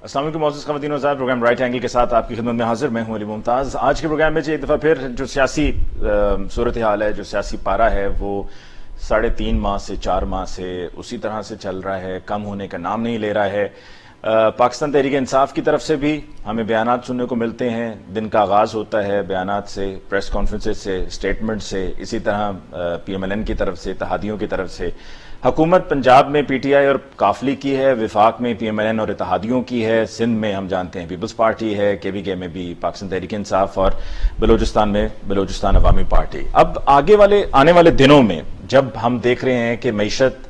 अस्सलाम वालेकुम मोअज़्ज़ज़ ख़वातीन व हज़रात, प्रोग्राम राइट एंगल के साथ आपकी खिदमत में हाजिर मैं हूं अली मुमताज़। आज के प्रोग्राम में एक दफ़ा फिर जो सियासी सूरत हाल है, जो सियासी पारा है, वो 3.5 माह से 4 माह से उसी तरह से चल रहा है, कम होने का नाम नहीं ले रहा है। पाकिस्तान तहरीक इंसाफ की तरफ से भी हमें बयानात सुनने को मिलते हैं। दिन का आगाज़ होता है बयानात से, प्रेस कॉन्फ्रेंसेस से, स्टेटमेंट से, इसी तरह PMLN की तरफ से, इत्तेहादियों की तरफ से। हुकूमत पंजाब में PTI और काफली की है, विफाक में PMLN और इत्तेहादियों की है, सिंध में हम जानते हैं पीपल्स पार्टी है, KVK में भी पाकिस्तान तहरीक इंसाफ और बलूचिस्तान में बलूचिस्तान अवामी पार्टी। अब आने वाले दिनों में जब हम देख रहे हैं कि मईशत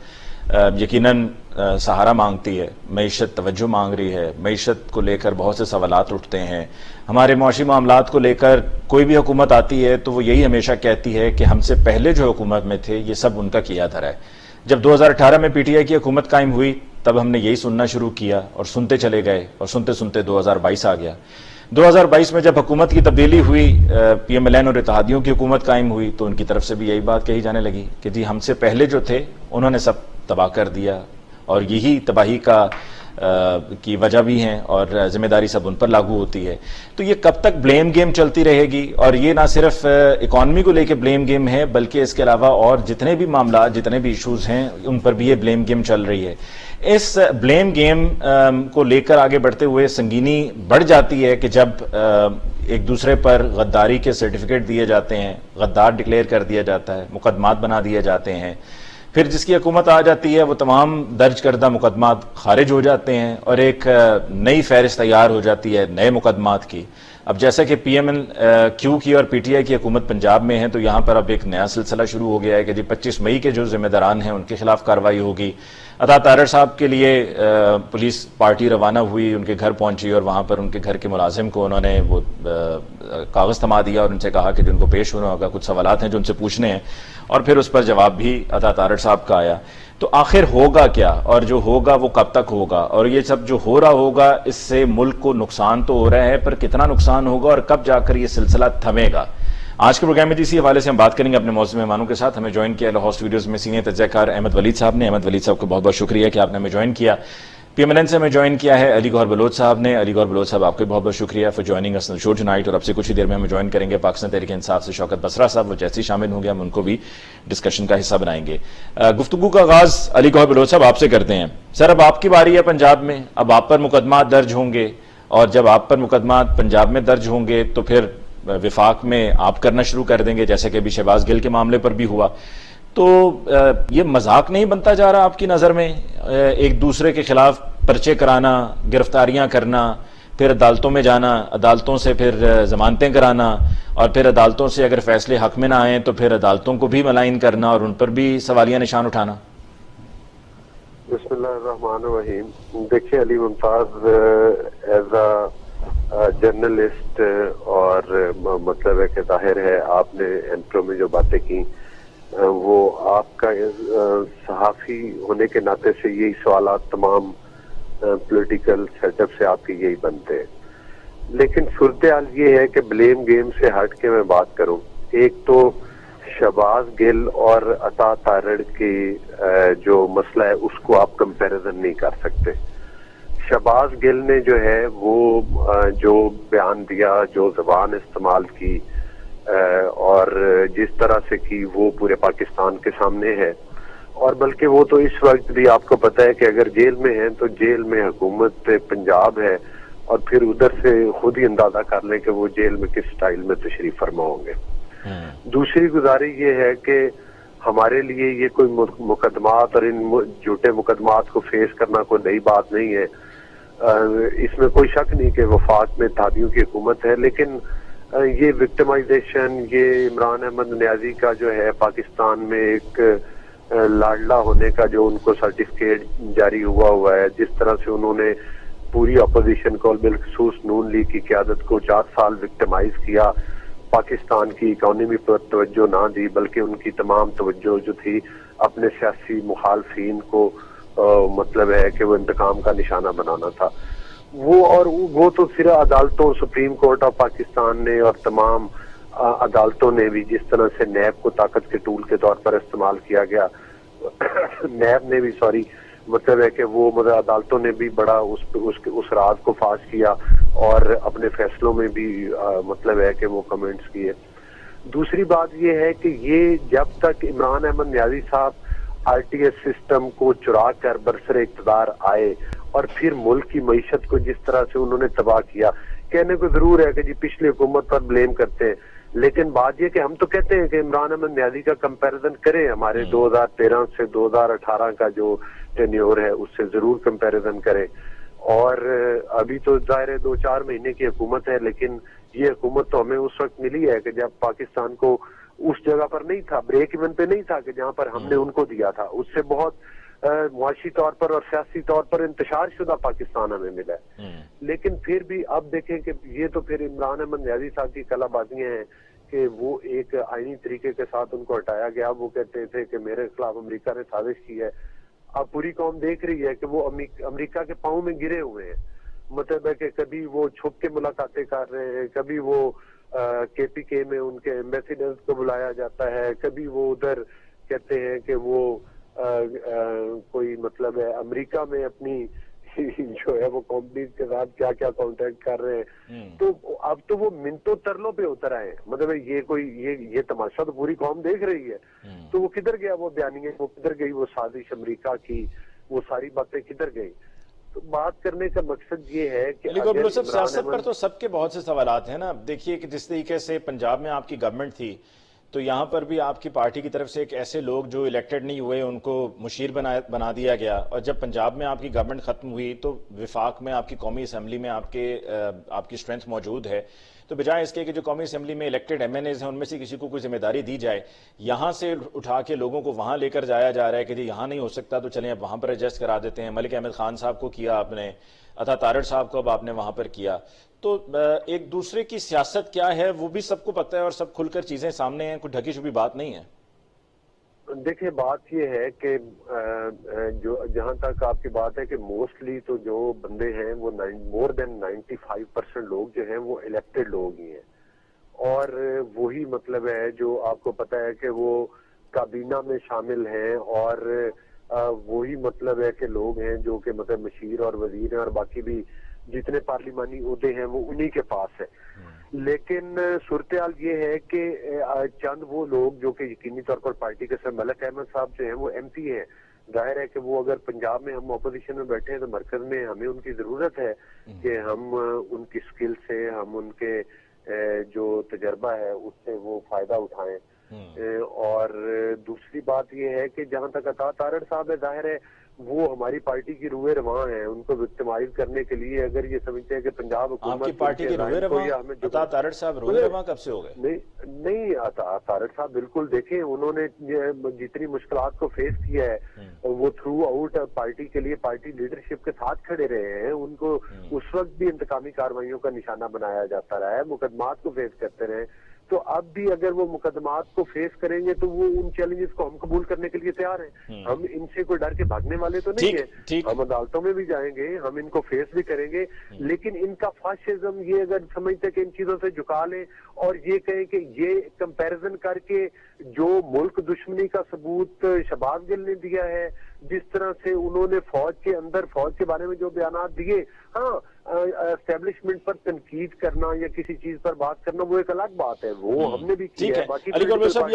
यकीनन सहारा मांगती है, मईशत तवज्जो मांग रही है, मईशत को लेकर बहुत से सवालात उठते हैं। हमारे मुआशी मामलात को लेकर कोई भी हुकूमत आती है तो वो यही हमेशा कहती है कि हमसे पहले जो हुकूमत में थे ये सब उनका किया धरा है। जब 2018 में PTI की हुकूमत कायम हुई तब हमने यही सुनना शुरू किया और सुनते चले गए और सुनते सुनते 2022 आ गया। 2022 में जब हुकूमत की तब्दीली हुई, PMLN और इत्तेहादियों की हुकूमत कायम हुई तो उनकी तरफ से भी यही बात कही जाने लगी कि जी हमसे पहले जो थे उन्होंने सब तबाह कर दिया और यही तबाही की वजह भी हैं और जिम्मेदारी सब उन पर लागू होती है। तो ये कब तक ब्लेम गेम चलती रहेगी? और ये ना सिर्फ इकॉनमी को लेकर ब्लेम गेम है बल्कि इसके अलावा और जितने भी मामला, जितने भी इश्यूज हैं उन पर भी ये ब्लेम गेम चल रही है। इस ब्लेम गेम को लेकर आगे बढ़ते हुए संगीनी बढ़ जाती है कि जब एक दूसरे पर गद्दारी के सर्टिफिकेट दिए जाते हैं, गद्दार डिक्लेयर कर दिया जाता है, मुकदमात बना दिए जाते हैं, फिर जिसकी हुकूमत आ जाती है वो तमाम दर्ज करदा मुकदमात खारिज हो जाते हैं और एक नई फहरिस्त तैयार हो जाती है नए मुकदमात की। अब जैसा कि PMQ की और PTI की हुकूमत पंजाब में है तो यहाँ पर अब एक नया सिलसिला शुरू हो गया है कि जी 25 मई के जो जिम्मेदारान हैं उनके खिलाफ कार्रवाई होगी। अता तारड़ साहब के लिए पुलिस पार्टी रवाना हुई, उनके घर पहुंची और वहां पर उनके घर के मुलाजिम को उन्होंने वो कागज थमा दिया और उनसे कहा कि जो उनको पेश होना होगा, कुछ सवालात हैं जो उनसे पूछने हैं, और फिर उस पर जवाब भी अता तारड़ साहब का आया। तो आखिर होगा क्या और जो होगा वो कब तक होगा? और ये सब जो हो रहा होगा इससे मुल्क को नुकसान तो हो रहा है पर कितना नुकसान होगा और कब जाकर ये सिलसिला थमेगा? आज के प्रोग्राम में इसी हवाले से हम बात करेंगे अपने मौजूद मेहमानों के साथ। हमें ज्वाइन किया लाहौर स्टूडियोज में सीनियर तज्ज़ियाकार अहमद वलीद साहब ने। अहमद वलीद साहब को बहुत बहुत शुक्रिया कि आपने हमें ज्वाइन किया। PMLN से हमें ज्वाइन किया है अली गौहर बलोच साहब ने। अली गौहर बलोच साहब, आपको बहुत बहुत शुक्रिया for joining us show tonight. और अब से कुछ ही देर में हमें ज्वाइन करेंगे पाकिस्तान तहरीक इंसाफ से शौकत बसरा साहब। वो जैसे ही शामिल होंगे हम उनको भी डिस्कशन का हिस्सा बनाएंगे। गुफ्तगू का आगाज अली गौहर बलोच साहब आपसे करते हैं। सर, अब आपकी बारी है पंजाब में, अब आप पर मुकदमा दर्ज होंगे और जब आप पर मुकदमा पंजाब में दर्ज होंगे तो फिर विफाक में आप करना शुरू कर देंगे, जैसे कि अभी शहबाज गिल के मामले पर भी हुआ। तो ये मजाक नहीं बनता जा रहा आपकी नज़र में? एक दूसरे के खिलाफ पर्चे कराना, गिरफ्तारियां करना, फिर अदालतों में जाना, अदालतों से फिर जमानतें कराना और फिर अदालतों से अगर फैसले हक में ना आए तो फिर अदालतों को भी मलाइन करना और उन पर भी सवालिया निशान उठाना। बिस्मिल्लाहिर्रहमानिर्रहीम। देखिए Ali Mumtaz, as a journalist और मतलब है कि जाहिर है आपने इंट्रो में जो बातें की वो आपका सहाफ़ी होने के नाते से यही सवालात तमाम पॉलिटिकल सेटअप से आपके यही बनते हैं। लेकिन सूरत हाल ये है कि ब्लेम गेम से हट के मैं बात करूं, एक तो शहबाज गिल और अता तारड़ की जो मसला है उसको आप कंपैरिजन नहीं कर सकते। शहबाज गिल ने जो है वो जो बयान दिया, जो जबान इस्तेमाल की और जिस तरह से की वो पूरे पाकिस्तान के सामने है। और बल्कि वो तो इस वक्त भी आपको पता है कि अगर जेल में है तो जेल में हुकूमत पंजाब है और फिर उधर से खुद ही अंदाजा कर लें कि वो जेल में किस स्टाइल में तशरीफ फरमा होंगे। दूसरी गुजारिश ये है कि हमारे लिए ये कोई मुकदमात और इन झूठे मुकदमात को फेस करना कोई नई बात नहीं है। इसमें कोई शक नहीं कि वफाक में इत्तेहादियों की हुकूमत है, लेकिन ये विक्टिमाइजेशन, ये इमरान अहमद नियाजी का जो है पाकिस्तान में एक लाडला होने का जो उनको सर्टिफिकेट जारी हुआ है, जिस तरह से उन्होंने पूरी अपोजिशन को बिलखसूस नून लीग की क़यादत को 4 साल विक्टिमाइज किया, पाकिस्तान की इकोनॉमी पर तवज्जो ना दी बल्कि उनकी तमाम तवज्जो जो थी अपने सियासी मुखालफीन को मतलब है कि वो इंतकाम का निशाना बनाना था। वो तो सिर्फ अदालतों, सुप्रीम कोर्ट ऑफ पाकिस्तान ने और तमाम अदालतों ने भी जिस तरह से नैब को ताकत के टूल के तौर पर इस्तेमाल किया गया, नैब ने भी मतलब है कि वो मतलब अदालतों ने भी बड़ा उस राज को फाश किया और अपने फैसलों में भी मतलब है कि वो कमेंट्स किए। दूसरी बात ये है कि ये जब तक इमरान अहमद न्याजी साहब आरटीएस सिस्टम को चुरा कर बरसरे इक़्तिदार आए और फिर मुल्क की मईशत को जिस तरह से उन्होंने तबाह किया, कहने को जरूर है कि जी पिछली हुकूमत पर ब्लेम करते हैं, लेकिन बात यह कि हम तो कहते हैं कि इमरान अहमद न्याजी का कंपैरिजन करें हमारे 2013 से 2018 का जो टेन्योर है उससे जरूर कंपैरिजन करें। और अभी तो जाहिर है 2-4 महीने की हुकूमत है, लेकिन ये हुकूमत तो हमें उस वक्त मिली है कि जब पाकिस्तान को उस जगह पर नहीं था, ब्रेक इवन पे नहीं था कि जहां पर हमने उनको दिया था, उससे बहुत मुआशी तौर पर और सियासी तौर पर इंतशार शुदा पाकिस्तान हमें मिला है। लेकिन फिर भी अब देखें कि ये तो फिर इमरान अहमद न्याजी साहब की कलाबाजियां हैं कि वो एक आईनी तरीके के साथ उनको हटाया गया। वो कहते थे कि मेरे खिलाफ अमेरिका ने साजिश की है। अब पूरी कौम देख रही है कि वो अमेरिका के पांव में गिरे हुए हैं। मतलब है कि कभी वो छुप के मुलाकातें कर रहे हैं, कभी वो केपीके में उनके एम्बेसडर्स को बुलाया जाता है, कभी वो उधर कहते हैं कि वो कोई मतलब है अमेरिका में अपनी जो है वो कंपनीज के साथ क्या क्या कॉन्ट्रैक्ट कर रहे हैं। तो अब तो वो मिनटों तरलों पे उतर आए। मतलब ये कोई ये तमाशा तो पूरी कौम देख रही है। तो वो किधर गया वो बयानिए, वो किधर गई वो साजिश अमेरिका की, वो सारी बातें किधर गई। तो बात करने का मकसद ये है कि सियासत पर तो सबके बहुत से सवालात हैं ना। देखिए कि जिस तरीके से पंजाब में आपकी गवर्नमेंट थी, तो यहाँ पर भी आपकी पार्टी की तरफ से एक ऐसे लोग जो इलेक्टेड नहीं हुए उनको मुशीर बना दिया गया। और जब पंजाब में आपकी गवर्नमेंट खत्म हुई तो विफाक में आपकी कौमी असम्बली में आपकी स्ट्रेंथ मौजूद है। तो बजाय इसके कि जो कौमी असम्बली में इलेक्टेड एमएनएज हैं उनमें से किसी को कोई जिम्मेदारी दी जाए, यहाँ से उठा के लोगों को वहां लेकर जाया जा रहा है कि जी यहाँ नहीं हो सकता तो चलें अब वहां पर एडजस्ट करा देते हैं। मलिक अहमद खान साहब को किया आपने, अता तारड़ साहब को अब आपने वहां पर किया। तो एक दूसरे की सियासत क्या है वो भी सबको पता है और सब खुलकर चीजें सामने हैं, कोई ढकी छुपी बात नहीं है। देखिए बात यह है कि जो जहां तक आपकी बात है कि मोस्टली तो जो बंदे हैं वो मोर देन 95% लोग जो हैं वो इलेक्टेड लोग ही हैं। और वही मतलब है जो आपको पता है कि वो काबीना में शामिल हैं और वही मतलब है कि लोग हैं जो कि मतलब मशीर और वजीर हैं और बाकी भी जितने पार्लिमानी ओहदे हैं वो उन्हीं के पास है। लेकिन सूरत-ए-हाल ये है कि चंद वो लोग जो कि यकीनी तौर पर पार्टी के साथ, मलिक अहमद साहब जो हैं वो एमपी हैं, जाहिर है कि वो अगर पंजाब में हम अपोजिशन में बैठे हैं तो मरकज में हमें उनकी जरूरत है कि हम उनकी स्किल से, हम उनके जो तजर्बा है उससे वो फायदा उठाएं। और दूसरी बात ये है कि जहां तक अता तारड़ साहब है, जाहिर है वो हमारी पार्टी की रूए रवां है। उनको विक्टिमाइज करने के लिए अगर ये समझते हैं कि पंजाब हुकूमत आपकी पार्टी के रूए रवां, अता तारड़ साहब रूए रवां कब से हो गए? नहीं अता तारड़ साहब बिल्कुल देखें, उन्होंने जितनी मुश्किलात को फेस किया है वो थ्रू आउट पार्टी के लिए पार्टी लीडरशिप के साथ खड़े रहे हैं। उनको उस वक्त भी इंतकामी कार्रवाइयों का निशाना बनाया जाता रहा है, मुकदमात को फेस करते रहे। तो अब भी अगर वो मुकदमात को फेस करेंगे तो वो उन चैलेंजेस को हम कबूल करने के लिए तैयार हैं। हम इनसे कोई डर के भागने वाले तो नहीं है। हम अदालतों में भी जाएंगे, हम इनको फेस भी करेंगे, लेकिन इनका फाशिज्म ये अगर समझते कि इन चीजों से झुका लें और ये कहें कि ये कंपैरिजन करके जो मुल्क दुश्मनी का सबूत शहबाज गिल ने दिया है, जिस तरह से उन्होंने फौज के अंदर फौज के बारे में जो बयानात दिए, हाँ एस्टेब्लिशमेंट पर तनकीद करना या किसी चीज पर बात करना वो एक अलग बात है, वो हमने भी की है। बाकी अली गौर साहब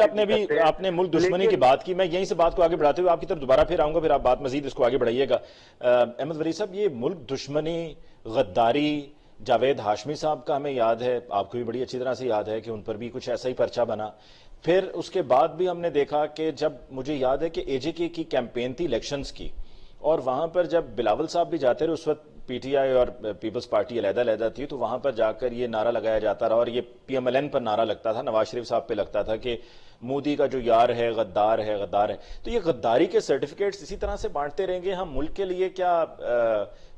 आपने मुल्क दुश्मनी की बात की, मैं यहीं से बात को आगे बढ़ाते हुए आपकी तरफ दोबारा फिर आऊंगा, फिर आप बात मजीद इसको आगे बढ़ाइएगा। अहमद वली साहब, ये मुल्क दुश्मनी, गद्दारी, जावेद हाशमी साहब का हमें याद है, आपको भी बड़ी अच्छी तरह से याद है कि उन पर भी कुछ ऐसा ही पर्चा बना। फिर उसके बाद भी हमने देखा कि जब मुझे याद है कि एजेके की कैंपेन थी इलेक्शंस की, और वहां पर जब बिलावल साहब भी जाते रहे, उस वक्त पीटीआई और पीपल्स पार्टी अलग-अलग थी, तो वहां पर जाकर ये नारा लगाया जाता रहा और ये पीएमएलएन पर नारा लगता था, नवाज शरीफ साहब पे लगता था कि मोदी का जो यार है गद्दार है, गद्दार है। तो ये गद्दारी के सर्टिफिकेट्स इसी तरह से बांटते रहेंगे हम मुल्क के लिए? क्या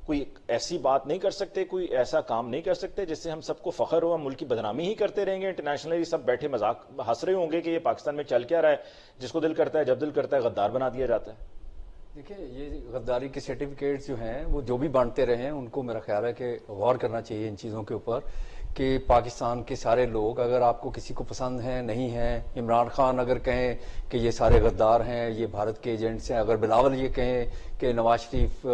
कोई ऐसी बात नहीं कर सकते, कोई ऐसा काम नहीं कर सकते जिससे हम सबको फख्र हो, हम मुल्क की बदनामी ही करते रहेंगे? इंटरनेशनली सब बैठे मजाक हंस रहे होंगे कि ये पाकिस्तान में चल क्या रहा है, जिसको दिल करता है जब दिल करता है गद्दार बना दिया जाता है। देखिए, ये गद्दारी के सर्टिफिकेट्स जो हैं वो जो भी बांटते रहे हैं उनको मेरा ख्याल है कि गौर करना चाहिए इन चीज़ों के ऊपर कि पाकिस्तान के सारे लोग, अगर आपको किसी को पसंद है नहीं है, इमरान खान अगर कहें कि ये सारे गद्दार हैं, ये भारत के एजेंट्स हैं, अगर बिलावल ये कहें कि नवाज शरीफ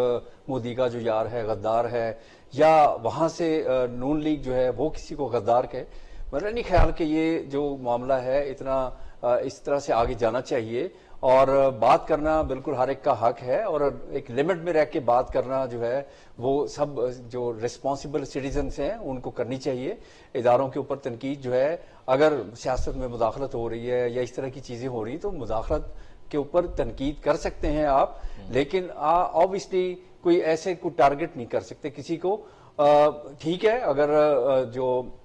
मोदी का जो यार है गद्दार है, या वहाँ से नून लीग जो है वो किसी को गद्दार कहे, मेरा नहीं ख्याल कि ये जो मामला है इतना इस तरह से आगे जाना चाहिए। और बात करना बिल्कुल हर एक का हक है, और एक लिमिट में रह के बात करना जो है वो सब जो रिस्पॉन्सिबल सिटीजन्स हैं उनको करनी चाहिए। इदारों के ऊपर तनकीद जो है, अगर सियासत में मुदाखलत हो रही है या इस तरह की चीजें हो रही तो मुदाखलत के ऊपर तनकीद कर सकते हैं आप, लेकिन ऑब्वियसली कोई ऐसे कोई टारगेट नहीं कर सकते किसी को। ठीक है, अगर जो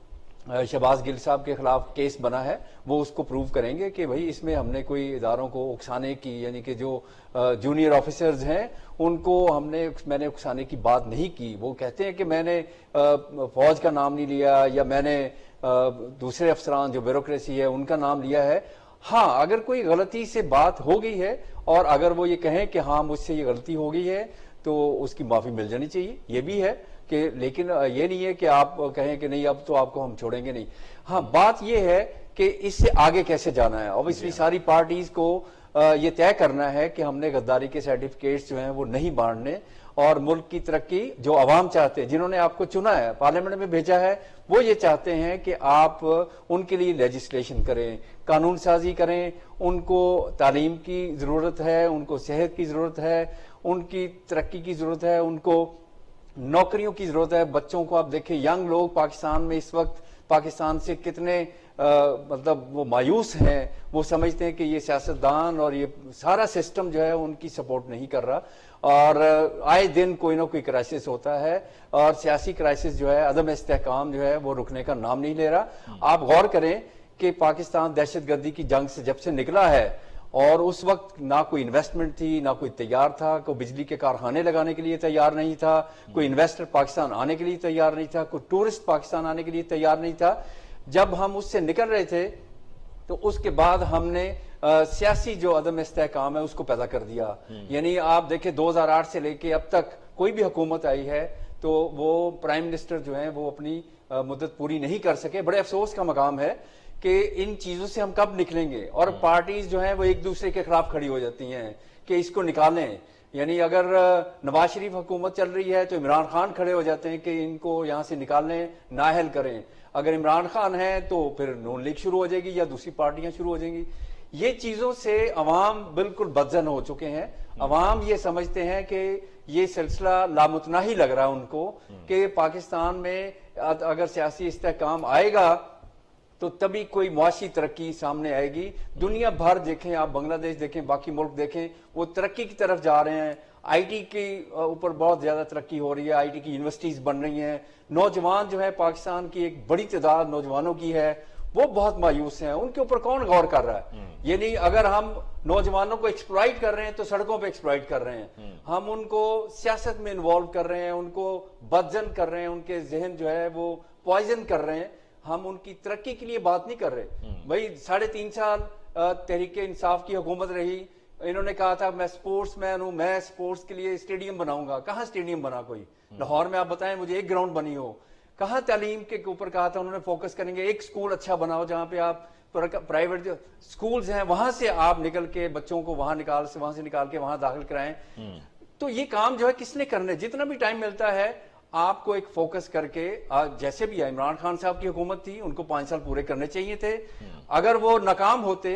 शहबाज गिल साहब के खिलाफ केस बना है वो उसको प्रूव करेंगे कि भाई इसमें हमने कोई इदारों को उकसाने की, यानी कि जो जूनियर ऑफिसर्स हैं उनको मैंने उकसाने की बात नहीं की। वो कहते हैं कि मैंने फौज का नाम नहीं लिया या मैंने दूसरे अफसरान जो ब्यूरोक्रेसी है उनका नाम लिया है। हाँ, अगर कोई गलती से बात हो गई है और अगर वो ये कहें कि हाँ मुझसे ये गलती हो गई है तो उसकी माफी मिल जानी चाहिए, ये भी है कि, लेकिन ये नहीं है कि आप कहें कि नहीं अब तो आपको हम छोड़ेंगे नहीं। हाँ, बात ये है कि इससे आगे कैसे जाना है। ऑब्वियसली सारी पार्टीज को ये तय करना है कि हमने गद्दारी के सर्टिफिकेट्स जो हैं वो नहीं बांटने, और मुल्क की तरक्की जो अवाम चाहते हैं, जिन्होंने आपको चुना है, पार्लियामेंट में भेजा है, वो ये चाहते हैं कि आप उनके लिए लेजिस्लेशन करें, कानून साजी करें। उनको तालीम की जरूरत है, उनको सेहत की जरूरत है, उनकी तरक्की की जरूरत है, उनको नौकरियों की जरूरत है। बच्चों को आप देखें, यंग लोग पाकिस्तान में इस वक्त पाकिस्तान से कितने मतलब वो मायूस हैं, वो समझते हैं कि ये सियासतदान और ये सारा सिस्टम जो है उनकी सपोर्ट नहीं कर रहा, और आए दिन कोई ना कोई क्राइसिस होता है, और सियासी क्राइसिस जो है, अदम इस्तेहकाम जो है वो रुकने का नाम नहीं ले रहा। आप गौर करें कि पाकिस्तान दहशतगर्दी की जंग से जब से निकला है, और उस वक्त ना कोई इन्वेस्टमेंट थी, ना कोई तैयार था, कोई बिजली के कारखाने लगाने के लिए तैयार नहीं था, कोई इन्वेस्टर पाकिस्तान आने के लिए तैयार नहीं था, कोई टूरिस्ट पाकिस्तान आने के लिए तैयार नहीं था। जब हम उससे निकल रहे थे तो उसके बाद हमने सियासी जो अदम इस्तेहकाम है उसको पैदा कर दिया। यानी आप देखें 2008 से लेके अब तक कोई भी हुकूमत आई है तो वो प्राइम मिनिस्टर जो है वो अपनी मुद्दत पूरी नहीं कर सके। बड़े अफसोस का मकाम है कि इन चीजों से हम कब निकलेंगे, और पार्टीज जो हैं वो एक दूसरे के खिलाफ खड़ी हो जाती हैं कि इसको निकालें। यानी अगर नवाज शरीफ हुकूमत चल रही है तो इमरान खान खड़े हो जाते हैं कि इनको यहां से निकालें, नाअहल करें। अगर इमरान खान है तो फिर नून लीग शुरू हो जाएगी या दूसरी पार्टियां शुरू हो जाएंगी। ये चीजों से अवाम बिल्कुल बदजन हो चुके हैं। अवाम ये समझते हैं कि ये सिलसिला लामुतनाही लग रहा है उनको कि पाकिस्तान में अगर सियासी इस्तेहकाम आएगा तो तभी कोई मुआशी तरक्की सामने आएगी। दुनिया भर देखें आप, बांग्लादेश देखें, बाकी मुल्क देखें, वो तरक्की की तरफ जा रहे हैं। आईटी के ऊपर बहुत ज्यादा तरक्की हो रही है, आईटी की यूनिवर्सिटीज बन रही हैं। नौजवान जो है, पाकिस्तान की एक बड़ी तादाद नौजवानों की है, वो बहुत मायूस हैं। उनके ऊपर कौन गौर कर रहा है? यानी अगर हम नौजवानों को एक्सप्लॉइट कर रहे हैं तो सड़कों पे एक्सप्लॉइट कर रहे हैं, हम उनको सियासत में इन्वॉल्व कर रहे हैं, उनको बदजन कर रहे हैं, उनके जहन जो है वो पॉइजन कर रहे हैं। हम उनकी तरक्की के लिए बात नहीं कर रहे। भाई 3.5 साल तहरीके इंसाफ की हुकूमत रही, इन्होंने कहा था मैं स्पोर्ट्समैन हूं, मैं स्पोर्ट्स के लिए स्टेडियम बनाऊंगा। कहां स्टेडियम बना? कोई लाहौर में आप बताएं मुझे एक ग्राउंड बनी हो? कहां तालीम के ऊपर कहा था उन्होंने फोकस करेंगे? एक स्कूल अच्छा बनाओ जहां पे आप प्राइवेट जो स्कूल्स हैं वहां से आप निकल के बच्चों को वहां से निकाल के वहां दाखिल कराएं। तो ये काम जो है किसने करने? जितना भी टाइम मिलता है आपको एक फोकस करके, जैसे भी है इमरान खान साहब की हुकूमत थी, उनको 5 साल पूरे करने चाहिए थे। अगर वो नाकाम होते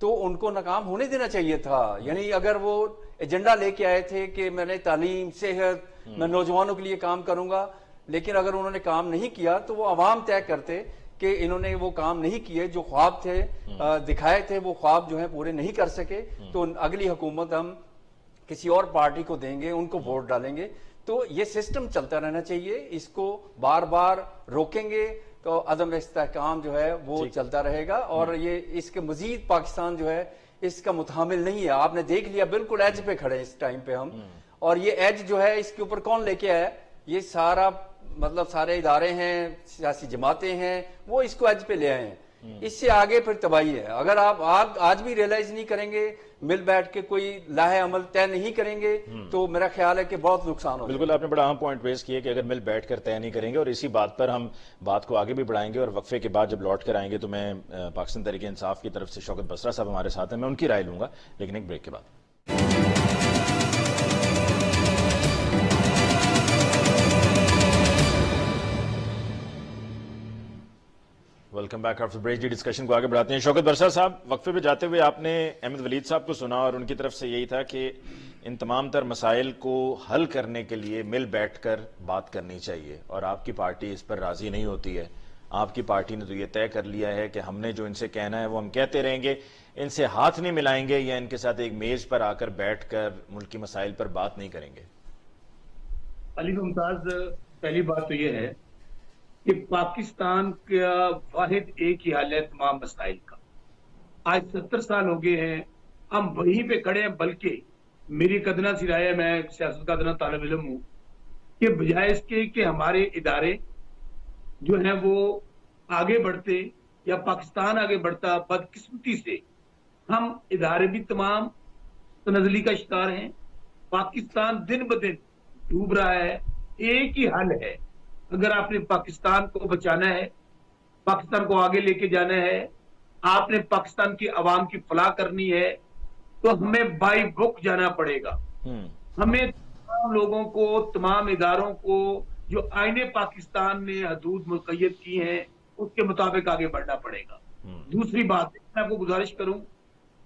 तो उनको नाकाम होने देना चाहिए था। यानी अगर वो एजेंडा लेके आए थे कि मैंने तालीम, सेहत, मैं नौजवानों के लिए काम करूंगा, लेकिन अगर उन्होंने काम नहीं किया तो वो अवाम तय करते कि इन्होंने वो काम नहीं किए, जो ख्वाब थे दिखाए थे वो ख्वाब जो है पूरे नहीं कर सके, तो अगली हुकूमत हम किसी और पार्टी को देंगे, उनको वोट डालेंगे। तो ये सिस्टम चलता रहना चाहिए, इसको बार बार रोकेंगे तो अदम इस्तेहकाम जो है वो चलता रहेगा, और ये इसके मजीद पाकिस्तान जो है इसका मुतामिल नहीं है। आपने देख लिया बिल्कुल एज पे खड़े इस टाइम पे हम, और ये एज जो है इसके ऊपर कौन लेके आया? ये सारा मतलब सारे इदारे हैं, सियासी जमातें हैं, वो इसको एज पे ले आए हैं। इससे आगे फिर तबाही है। अगर आप आज भी रियलाइज नहीं करेंगे, मिल बैठ के कोई लाहे अमल तय नहीं करेंगे, तो मेरा ख्याल है कि बहुत नुकसान हो। बिल्कुल, आपने बड़ा अहम पॉइंट रेज किया कि अगर मिल बैठ कर तय नहीं करेंगे, और इसी बात पर हम बात को आगे भी बढ़ाएंगे। और वक्फे के बाद जब लौट कर आएंगे तो मैं पाकिस्तान तहरीक इंसाफ की तरफ से शौकत बसरा साहब हमारे साथ हैं, मैं उनकी राय लूंगा, लेकिन एक ब्रेक के बाद। Welcome back after break. जी, डिस्कशन को आगे बढ़ाते हैं। शौकत बसरा साहब, वक्फे पे जाते हुए आपने अहमद वलीद साहब को सुना और उनकी तरफ से यही था कि इन तमाम तर मसाइल को हल करने के लिए मिल बैठकर बात करनी चाहिए, और आपकी पार्टी इस पर राजी नहीं होती है। आपकी पार्टी ने तो ये तय कर लिया है कि हमने जो इनसे कहना है वो हम कहते रहेंगे, इनसे हाथ नहीं मिलाएंगे या इनके साथ एक मेज पर आकर बैठकर मुल्की मसाइल पर बात नहीं करेंगे। अली मुमताज, पहली बात तो ये है कि पाकिस्तान का वाहिद एक ही हाल है तमाम मसाइल का। आज 70 साल हो गए हैं, हम वहीं पे खड़े हैं। बल्कि मेरी कदना सी राय है, मैं सियासत का अदना तालिब इल्म हूँ, कि बजाय इसके कि हमारे इदारे जो हैं वो आगे बढ़ते या पाकिस्तान आगे बढ़ता, बदकिस्मती से हम इदारे भी तमाम तनज़ली का शिकार हैं। पाकिस्तान दिन ब दिन डूब रहा है। एक ही हल है, अगर आपने पाकिस्तान को बचाना है, पाकिस्तान को आगे लेके जाना है, आपने पाकिस्तान की आवाम की फलाह करनी है, तो हमें बाई बुक जाना पड़ेगा। हमें तमाम लोगों को, तमाम इदारों को जो आईने पाकिस्तान ने हदूद मुक़य्यद की हैं उसके मुताबिक आगे बढ़ना पड़ेगा। दूसरी बात, मैं आपको गुजारिश करूं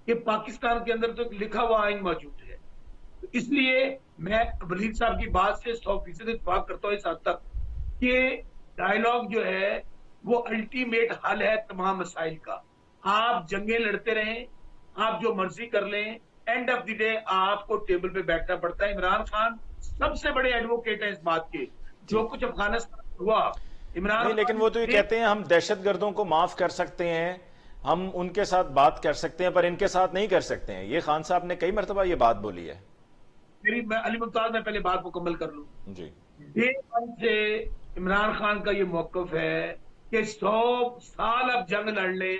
कि पाकिस्तान के अंदर तो एक लिखा हुआ आइन मौजूद है, तो इसलिए मैं वलीद साहब की बात से 100% इत्तेफाक करता हूं इस हद तक कि डायलॉग जो है वो अल्टीमेट हल है तमाम मसाइल का। आप जंगें लड़ते रहें, आप जो मर्जी कर लें, एंड ऑफ द डे आपको टेबल पे बैठना पड़ता है। इमरान खान सबसे बड़े एडवोकेट हैं इस बात के। जो कुछ अफगानिस्तान हुआ, इमरान नहीं, लेकिन वो तो ये कहते हैं हम दहशतगर्दों को माफ कर सकते हैं, हम उनके साथ बात कर सकते हैं, पर इनके साथ नहीं कर सकते हैं। ये खान साहब ने कई मरतबा ये बात बोली है। अली मुमताज, मैं पहले बात मुकम्मल कर लूं जी। डे वन से इमरान खान का ये मौकफ है कि 100 साल अब जंग लड़ ले,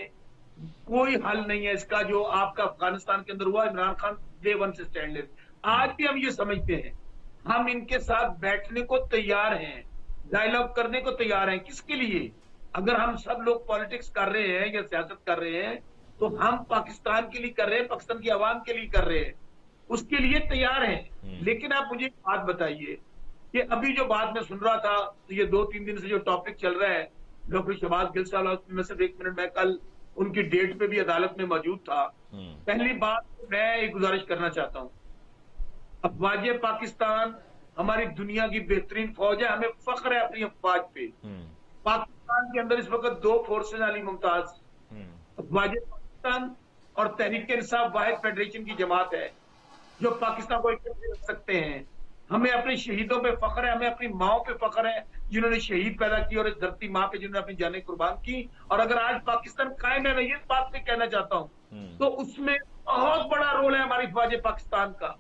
कोई हल नहीं है इसका। जो आपका अफगानिस्तान के अंदर हुआ, इमरान खान डे वन से स्टैंड ले। आज भी हम ये समझते हैं, हम इनके साथ बैठने को तैयार हैं, डायलॉग करने को तैयार हैं। किसके लिए? अगर हम सब लोग पॉलिटिक्स कर रहे हैं या सियासत कर रहे हैं, तो हम पाकिस्तान के लिए कर रहे हैं, पाकिस्तान की आवाम के लिए कर रहे हैं, उसके लिए तैयार हैं। लेकिन आप मुझे एक बात बताइए कि अभी जो बात मैं सुन रहा था, तो ये 2-3 दिन से जो टॉपिक चल रहा है, डॉक्टर शहबाज गिल साहब, में सिर्फ 1 मिनट, मैं कल उनकी डेट पे भी अदालत में मौजूद था। पहली बात मैं एक गुजारिश करना चाहता हूं, अफवाज पाकिस्तान हमारी दुनिया की बेहतरीन फौज है, हमें फख्र है अपनी अफवाज पे। पाकिस्तान के अंदर इस वक्त 2 फोर्सेज अली मुमताज, अफवाज पाकिस्तान और तहरीक इंसाफ वाहिद फेडरेशन की जमात है जो पाकिस्तान को इकट्ठे रख सकते हैं। हमें अपने शहीदों पे फख्र है, हमें अपनी माओ पे फख्र है जिन्होंने शहीद पैदा की, और इस धरती माँ पे जिन्होंने अपनी जानें कुर्बान की। और अगर आज पाकिस्तान कायम है, मैं ये बात पे कहना चाहता हूँ, तो उसमें बहुत बड़ा रोल है हमारी फौज पाकिस्तान का।